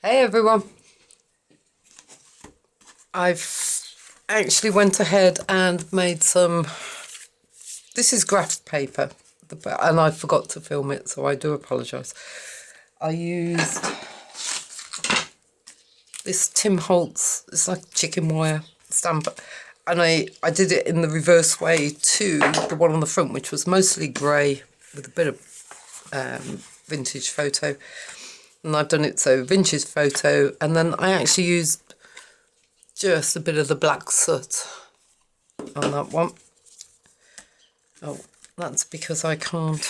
Hey everyone, I've actually went ahead and made some, this is graph paper, and I forgot to film it, so I do apologise. I used this Tim Holtz, it's like chicken wire stamp, and I did it in the reverse way to the one on the front, which was mostly grey with a bit of vintage photo. And I've done it so vintage photo, and then I actually used just a bit of the black soot on that one. Oh, that's because I can't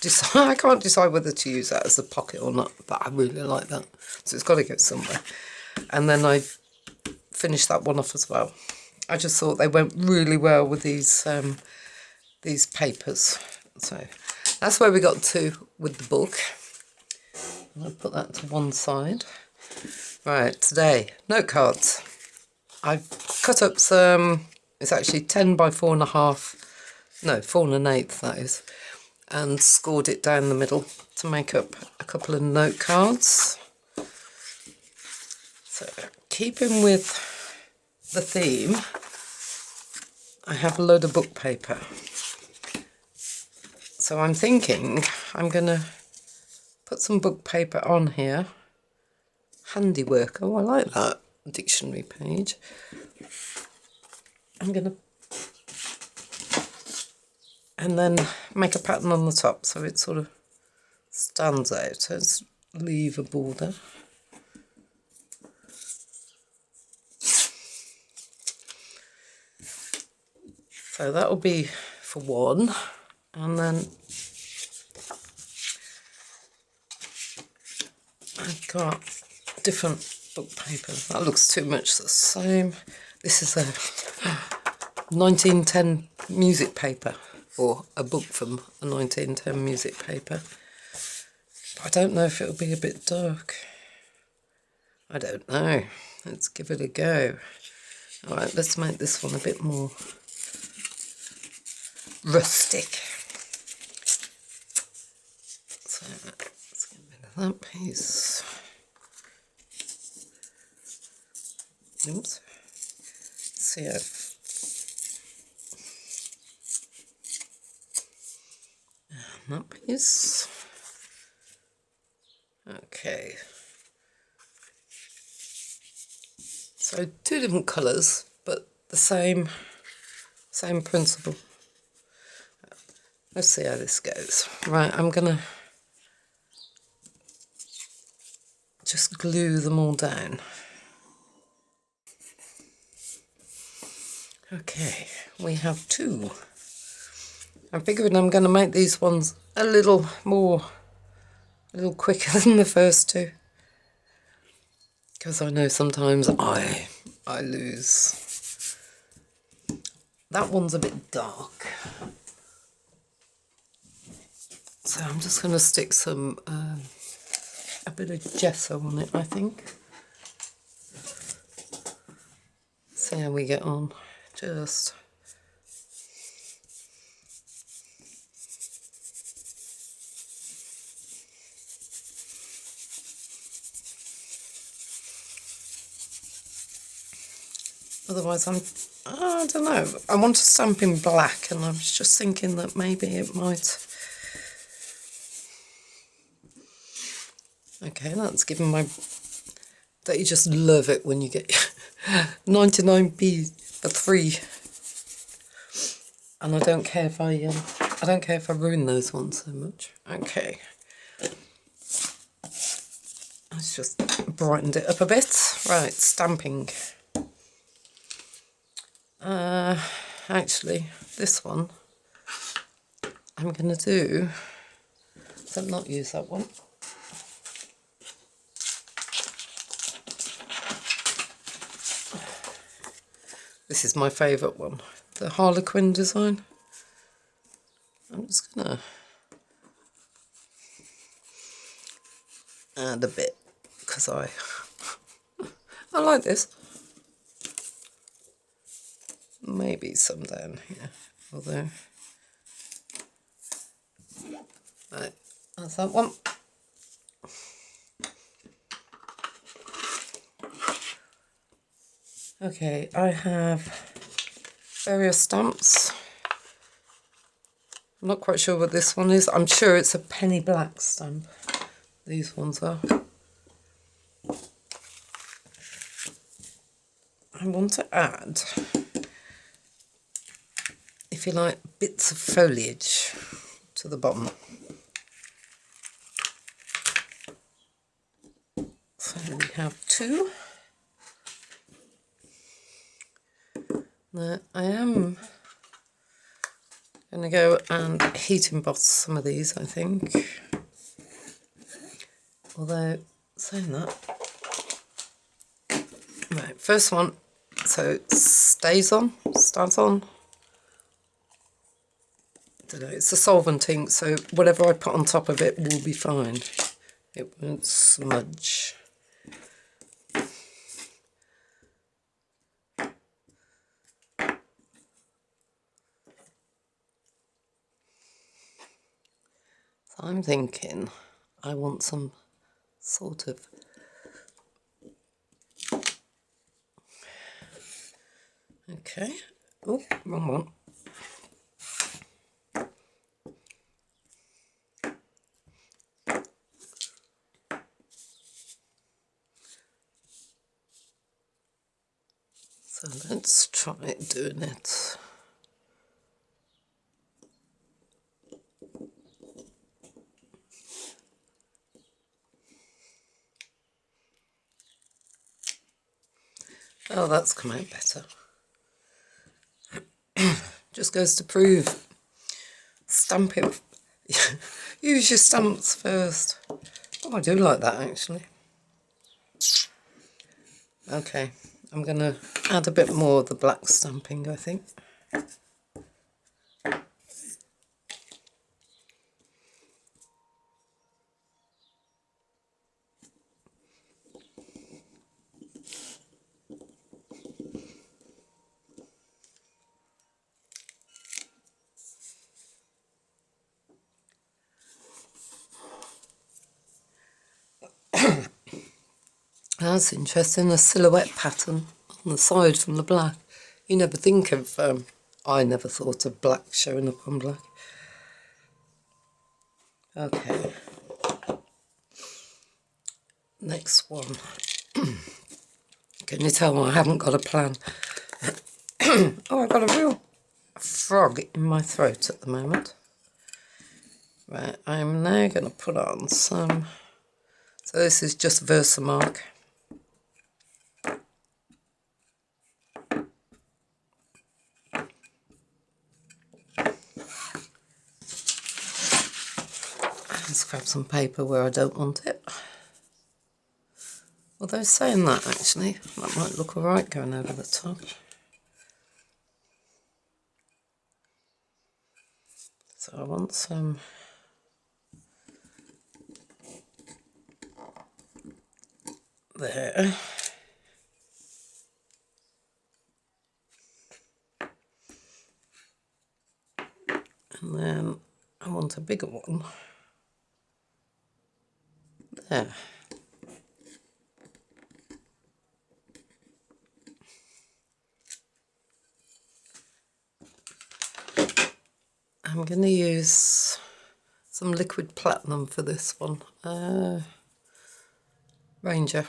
decide. I can't decide whether to use that as a pocket or not. But I really like that, so it's got to go somewhere. And then I finished that one off as well. I just thought they went really well with these papers. So that's where we got to with the book. I'll put that to one side. Right, today note cards. I've cut up some. It's actually 10 by 4.5. No, 4 1/8 that is, and scored it down the middle to make up a couple of note cards. So, keeping with the theme, I have a load of book paper. So I'm thinking I'm going to put some book paper on here. Handiwork, oh I like that dictionary page. I'm going to, and then make a pattern on the top so it sort of stands out. Let's leave a border. So that'll be for one, and then I've got different book paper. That looks too much the same. This is a 1910 music paper, or a book from a 1910 music paper. But I don't know if it'll be a bit dark. I don't know. Let's give it a go. All right, let's make this one a bit more rustic. So let's get rid of that piece. Oops. See if that piece. Okay. So two different colours, but the same principle. Let's see how this goes. Right, I'm gonna just glue them all down. Okay, we have two. I'm figuring I'm gonna make these ones a little quicker than the first two, because I know sometimes I lose. That one's a bit dark. So I'm just going to stick some, a bit of gesso on it, I think. See how we get on. Just. Otherwise I don't know. I want to stamp in black, and I was just thinking that maybe it might. Okay, that's given my, that you just love it when you get 99p for 3. And I don't care if I ruin those ones so much. Okay. Let's just brightened it up a bit. Right, stamping. Actually, this one I'm going to do, so not use that one. This is my favourite one, the Harlequin design. I'm just going to add a bit, because I like this. Maybe some down here, although, right, that's that one. Okay, I have various stamps. I'm not quite sure what this one is. I'm sure it's a penny black stamp. These ones are. I want to add, if you like, bits of foliage to the bottom. So we have two. Now I am going to go and heat emboss some of these, I think. Although, saying that, right, first one, so it starts on. I don't know, it's a solvent ink, so whatever I put on top of it will be fine. It won't smudge. So I'm thinking I want some sort of okay. Oh, wrong one. So let's try doing it. Oh, that's come out better. Just goes to prove, stamp it. Use your stamps first. Oh, I do like that actually. Okay, I'm going to add a bit more of the black stamping, I think. That's interesting, a silhouette pattern on the side from the black. You never think of, I never thought of black showing up on black. Okay. Next one. Can you tell I haven't got a plan? Oh, I've got a real frog in my throat at the moment. Right, I'm now going to put on some, so this is just Versamark. Let's grab some paper where I don't want it. Although saying that actually, that might look alright going over the top. So I want some there. And then I want a bigger one there. I'm going to use some liquid platinum for this one. Ranger.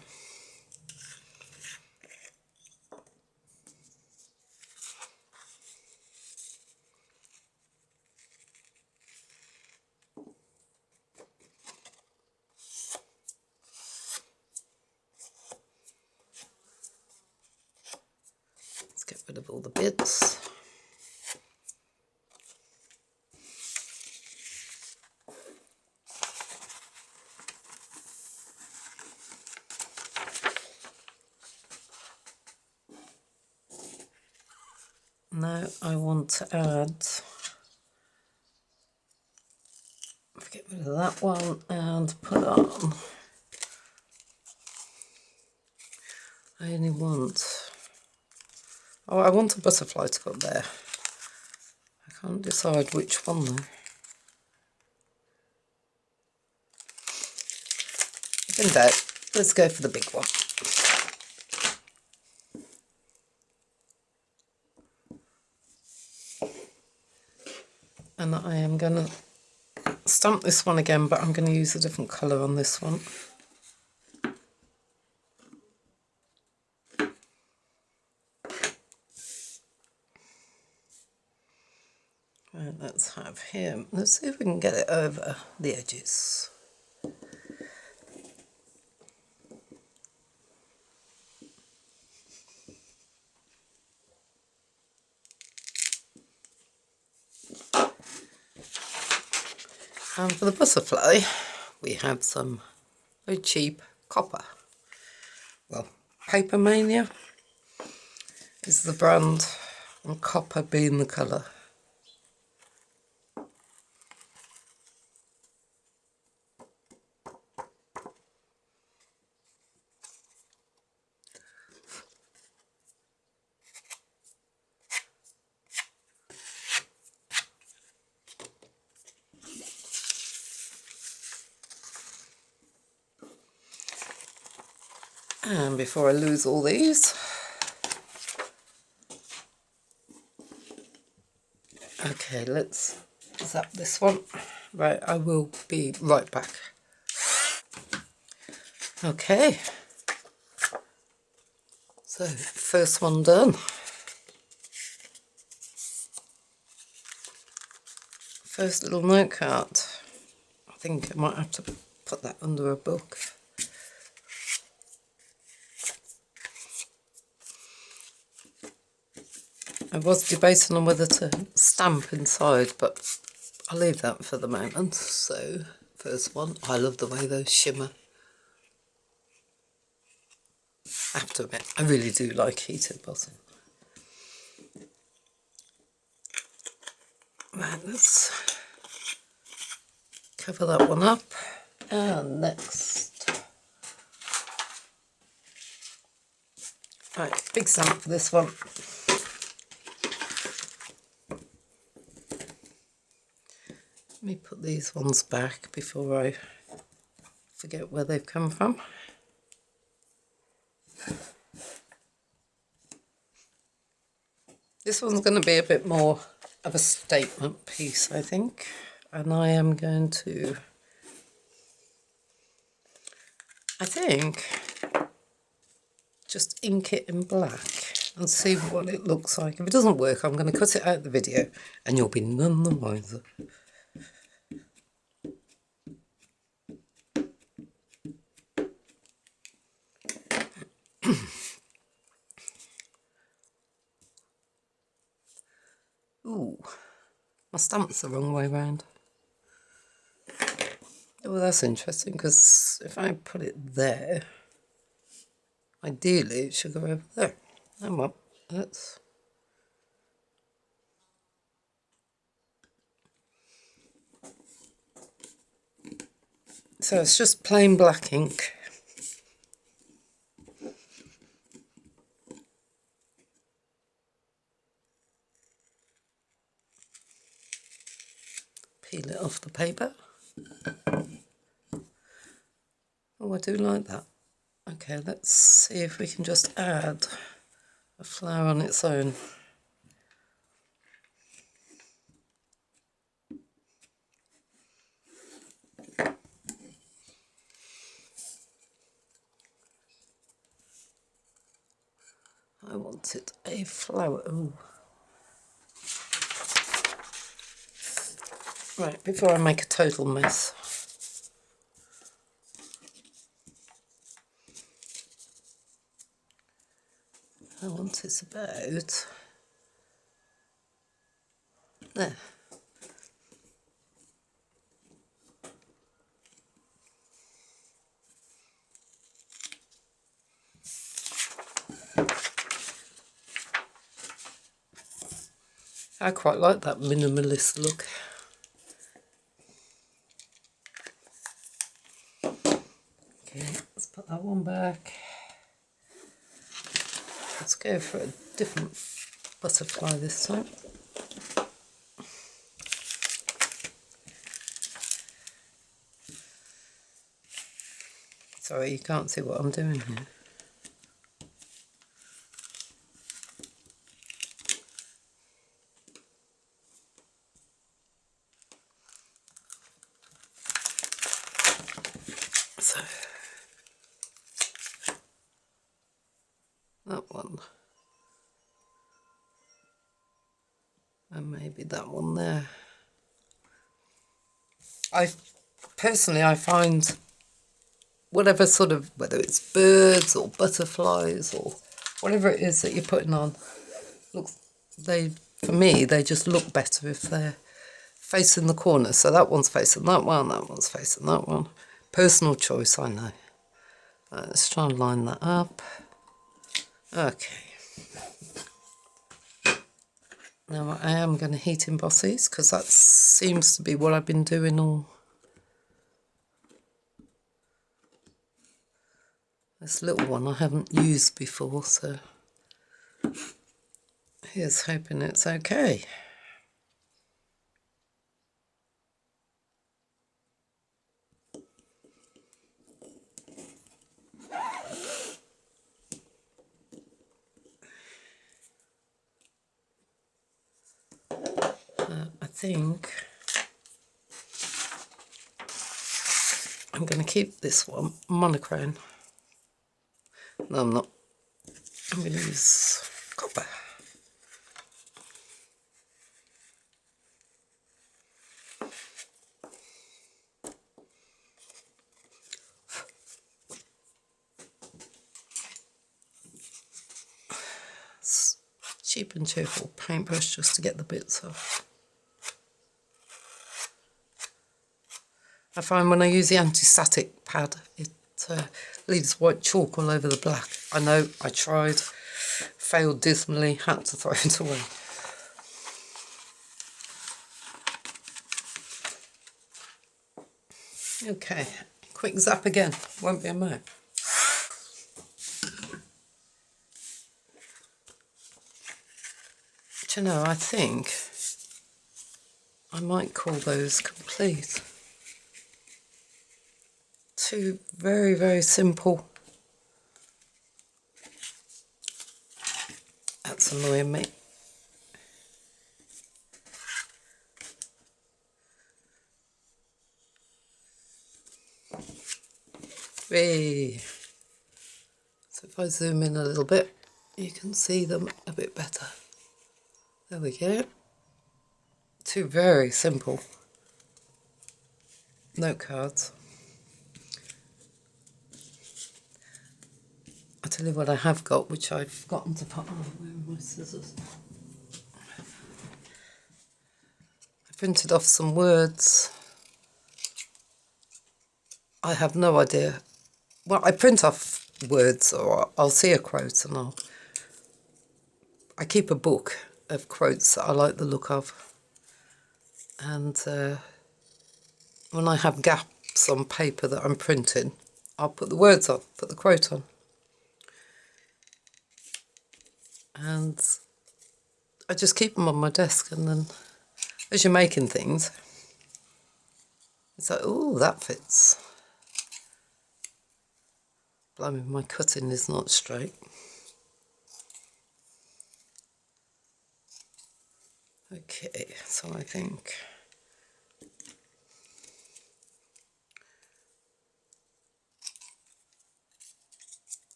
Let's get rid of all the bits. Now I want to add, get rid of that one and put on, I only want, oh, I want a butterfly to go there. I can't decide which one though. In doubt, let's go for the big one. And I am going to stamp this one again, but I'm going to use a different colour on this one. And let's have him. Let's see if we can get it over the edges. And for the butterfly, we have some very cheap copper. Well, Paper Mania is the brand, and copper being the colour. And before I lose all these, okay, let's zap this one. Right, I will be right back. Okay, so first one done. First little note card. I think I might have to put that under a book. I was debating on whether to stamp inside, but I'll leave that for the moment. So, first one. I love the way those shimmer. I have to admit, I really do like heated bottom. Right, let's cover that one up. And next. Right, big stamp for this one. Let me put these ones back before I forget where they've come from. This one's going to be a bit more of a statement piece, I think. And I am going to, I think, just ink it in black and see what it looks like. If it doesn't work, I'm going to cut it out of the video and you'll be none the wiser. Ooh, my stamp's the wrong way round. Oh, that's interesting, because if I put it there, ideally it should go over there. Oh well, that's... So it's just plain black ink. Peel it off the paper. Oh, I do like that. Okay, let's see if we can just add a flower on its own. I wanted a flower. Ooh. Right, before I make a total mess. I want it about there. I quite like that minimalist look. Okay, let's put that one back. Let's go for a different butterfly this time. Sorry, you can't see what I'm doing here. that one, and maybe that one there. I find whatever sort of, whether it's birds or butterflies or whatever it is that you're putting on, looks, for me, they just look better if they're facing the corner. So that one's facing that one's facing that one. Personal choice, I know. Let's try and line that up. Okay. Now I am going to heat emboss these because that seems to be what I've been doing all. This little one I haven't used before, so here's hoping it's okay. I think I'm going to keep this one monochrome. No, I'm not. I'm going to use copper. It's cheap and cheerful paintbrush just to get the bits off. I find when I use the anti-static pad, it leaves white chalk all over the black. I know, I tried, failed dismally, had to throw it away. Okay, quick zap again, won't be a mo. Do you know, I think I might call those complete. Two very, very simple. That's annoying me. Hey. So if I zoom in a little bit, you can see them a bit better. There we go. Two very simple note cards. I'll tell you what I have got, which I've forgotten to put on. Where are my scissors? I printed off some words. I have no idea. Well, I print off words, or I'll see a quote and I keep a book of quotes that I like the look of. And when I have gaps on paper that I'm printing, I'll put the words on, put the quote on. And I just keep them on my desk, and then as you're making things, it's like, oh, that fits. Blimey, my cutting is not straight. Okay, so I think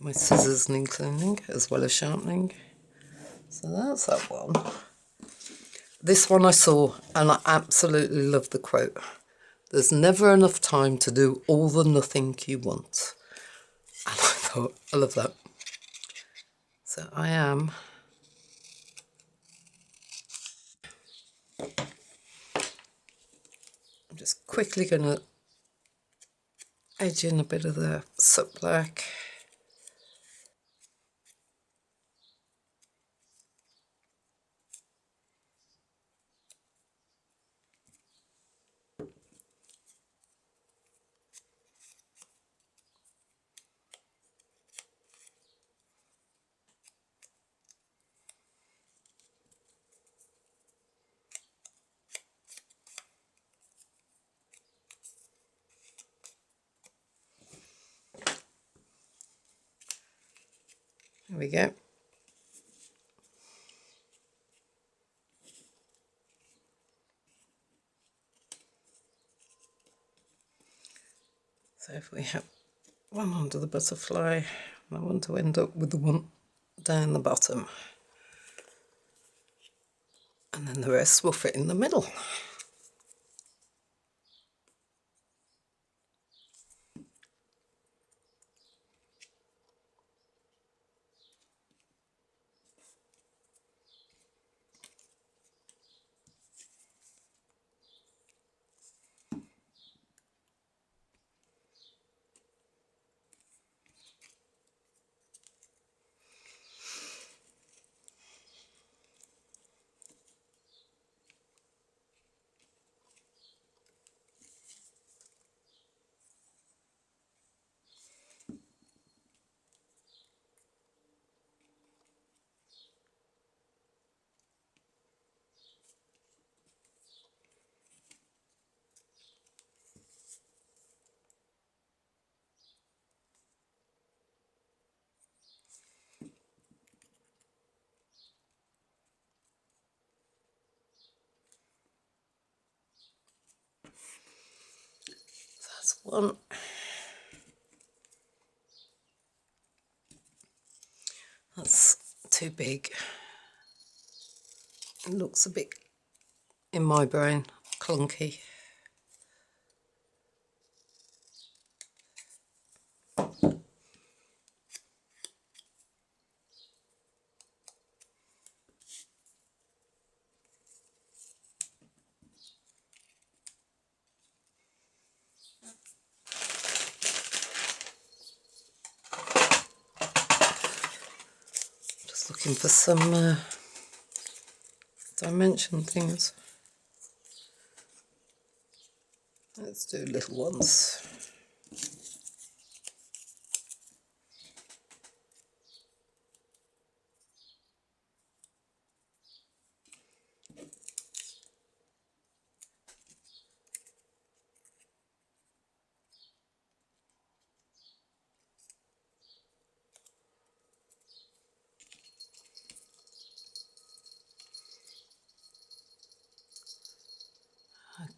my scissors need cleaning as well as sharpening. So that's that one. This one I saw and I absolutely love the quote. There's never enough time to do all the nothing you want. And I thought, I love that. So I am just quickly going to edge in a bit of the soot black. There we go. So if we have one under the butterfly. I want to end up with the one down the bottom. And then the rest will fit in the middle. That's one. That's too big. It looks a bit, in my brain, clunky. Just looking for some dimension things. Let's do little ones.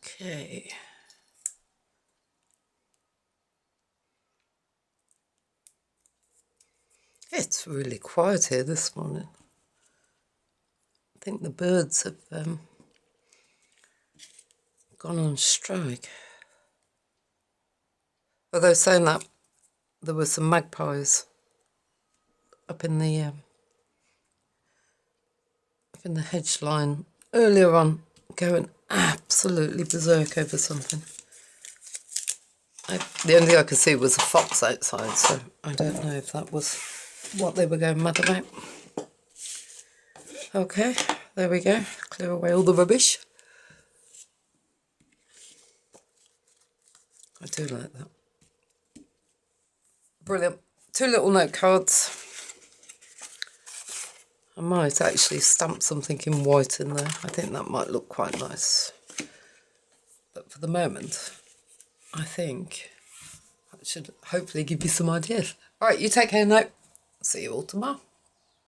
Okay. It's really quiet here this morning. I think the birds have gone on strike. Although saying that, there were some magpies up in the hedge line earlier on, going absolutely berserk over something. The only thing I could see was a fox outside, so I don't know if that was what they were going mad about. Okay, there we go. Clear away all the rubbish. I do like that. Brilliant. 2 little note cards. I might actually stamp something in white in there. I think that might look quite nice. But for the moment, I think that should hopefully give you some ideas. All right, you take care now. See you all tomorrow.